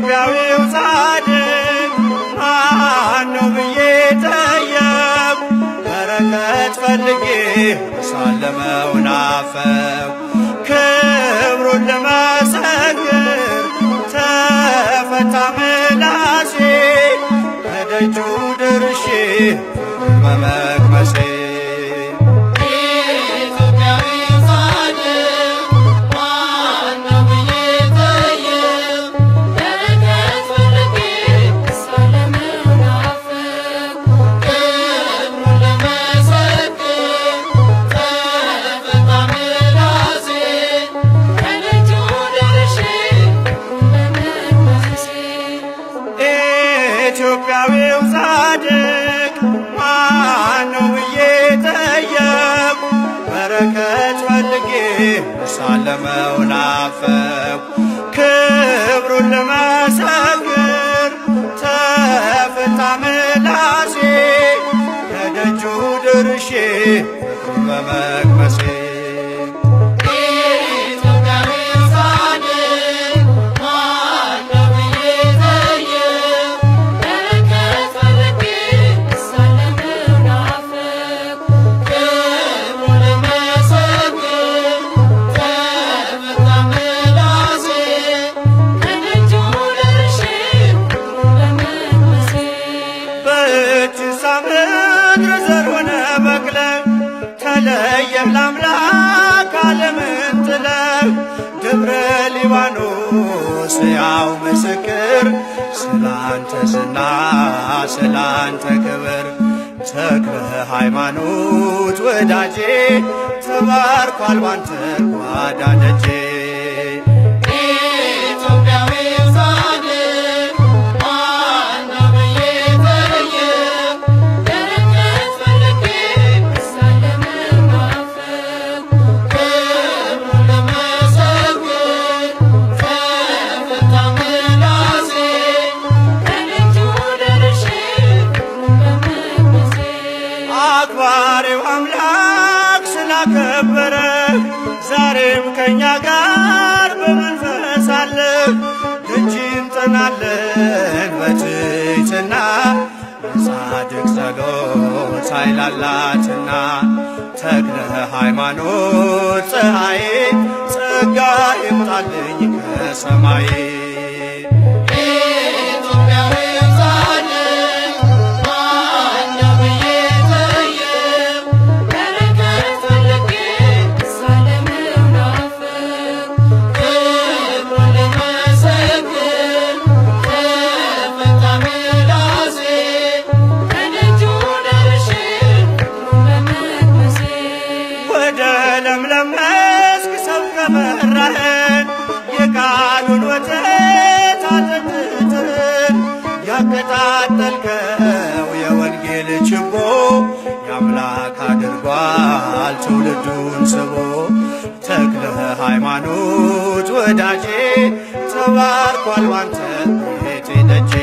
ኢትዮጵያዊው ጻድቅ ማነው ብዬ ጠየቁ። በረከት ፈልጌ ሳለመው ናፈቁ። ክብሩን ልመሰክር ተፈታ ምላሴ ከደጁ ደርሼ በመቅመሴ ኢትዮጵያዊው ጻድቅ ማነው ብዬ ጠየቁ። በረከት ፈልጌ ሳለመው ናፈቁ። ክብሩን ልመሰክር ተፈታ ምላሴ ከደጁ ደርሼ በመቅመሴ ምድር ዘር ሆነ በቅለ ተለየህ ለአምላክ ዓለምን ጥለህ ደብረ ሊባኖስ ያው ምስክር ስላንተ ዝና ስላንተ ክብር ተክለ ሃይማኖት ወዳጄ ተባርኳል ባንተ ጓዳ ደጄ አክባሪው አምላክ ስላከበረ ዛሬም ከእኛ ጋር በመንፈስ አለ። ደጅ እንጠናለን በትሕትና የጻድቅ ጸሎት ኃይል አላትና ተክለ ሃይማኖት ፀሐዬ ጸጋ ይምጣልኝ ከሰማይ ለምለም መስክ ሰብከ መራህን የቃሉን ወተት አጠጥተን ያቀጣጠልከው የወንጌል ችቦ የአምላክ አድርጓል ትውልዱን ስቦ ተክለ ሃይማኖት ወዳጄ ተባርኳል ባንተ ቤቴ ደጄ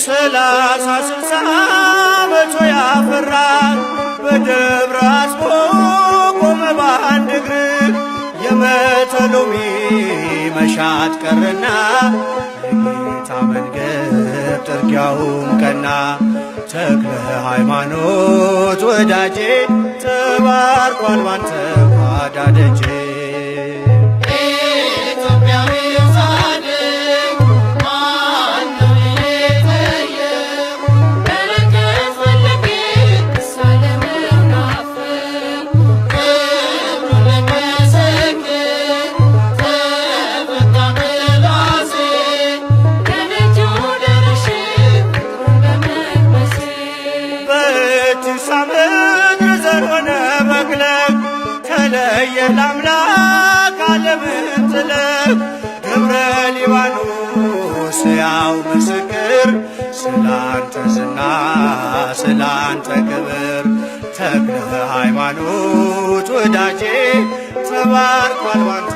ሰላሳ ስልሳ መቶ ያፈራ በደብረ አስቦ ቆመ በአንድ እግር የመተሎሚ መሻት ቀረና የጌታ መንገድ ጥርጊያውም ቀና ተክለ ሃይማኖት ወዳጄ ተባርኳል ባንተ ጓዳ ደጄ ምድር ዘር ሆነ በቅለ ተለየህ ለአምላክ ዓለምን ጥለህ ደብረ ሊባኖስ ያው ምስክር ስላንተ ዝና ስላንተ ክብር ተክለ ሃይማኖት ወዳጄ ተባርኳል ባንተ